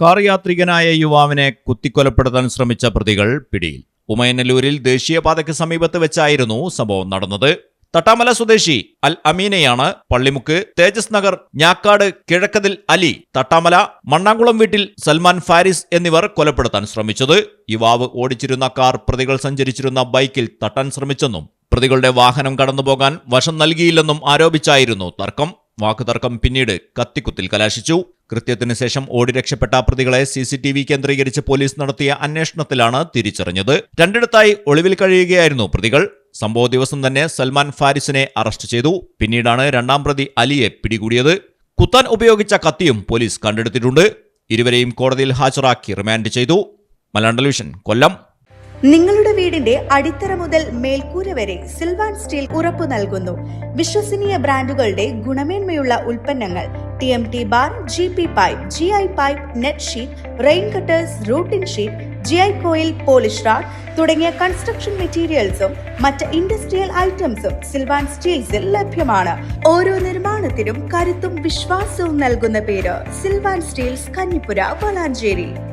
Car യാത്രികനായ യുവാവിനെ കുത്തിക്കൊലപ്പെടുത്താൻ ശ്രമിച്ച പ്രതികൾ പിടിയിൽ. ഉമയനല്ലൂരിൽ ദേശീയപാതയ്ക്ക് സമീപത്ത് വെച്ചായിരുന്നു സംഭവം നടന്നത്. തട്ടാമല സ്വദേശി അൽ അമീനെയാണ് പള്ളിമുക്ക് തേജസ് നഗർ ഞാക്കാട് കിഴക്കതിൽ അലി, തട്ടാമല മണ്ണാങ്കുളം വീട്ടിൽ സൽമാൻ ഫാരിസ് എന്നിവർ കൊലപ്പെടുത്താൻ ശ്രമിച്ചത്. യുവാവ് ഓടിച്ചിരുന്ന കാർ പ്രതികൾ സഞ്ചരിച്ചിരുന്ന ബൈക്കിൽ തട്ടാൻ ശ്രമിച്ചെന്നും പ്രതികളുടെ വാഹനം കടന്നുപോകാൻ വശം നൽകിയില്ലെന്നും ആരോപിച്ചായിരുന്നു തർക്കം. വാക്കുതർക്കം പിന്നീട് കത്തിക്കുത്തിൽ കലാശിച്ചു. കൃത്യത്തിന് ശേഷം ഓടി രക്ഷപ്പെട്ട പ്രതികളെ CCTV കേന്ദ്രീകരിച്ച് പോലീസ് നടത്തിയ അന്വേഷണത്തിലാണ് തിരിച്ചറിഞ്ഞത്. രണ്ടിടത്തായി ഒളിവിൽ കഴിയുകയായിരുന്നു പ്രതികൾ. സംഭവ ദിവസം തന്നെ സൽമാൻ ഫാരിസിനെ അറസ്റ്റ് ചെയ്തു. പിന്നീടാണ് രണ്ടാം പ്രതി അലിയെ പിടികൂടിയത്. കുത്താൻ ഉപയോഗിച്ച കത്തിയും പോലീസ് കണ്ടെടുത്തിട്ടുണ്ട്. ഇരുവരെയും കോടതിയിൽ ഹാജരാക്കി റിമാൻഡ് ചെയ്തു. മലയാളം ടെലിവിഷൻ, കൊല്ലം. നിങ്ങളുടെ വീടിന്റെ അടിത്തറ മുതൽ മേൽക്കൂര വരെ സിൽവാൻ സ്റ്റീൽ ഉറപ്പു നൽകുന്നു. വിശ്വസനീയ ബ്രാൻഡുകളുടെ ഗുണമേന്മയുള്ള ഉൽപ്പന്നങ്ങൾ TMT bar, GP pipe, GI pipe, net sheet, rain cutters, routing sheet, GI coil, polish RAD തുടങ്ങിയ കൺസ്ട്രക്ഷൻ മെറ്റീരിയൽസും മറ്റ് ഇൻഡസ്ട്രിയൽ ഐറ്റംസും സിൽവാൻ സ്റ്റീൽസിൽ ലഭ്യമാണ്. ഓരോ നിർമ്മാണത്തിനും കരുത്തും വിശ്വാസവും നൽകുന്ന പേര് സിൽവാൻ സ്റ്റീൽസ്, കഞ്ഞിപ്പുര, വളാഞ്ചേരി.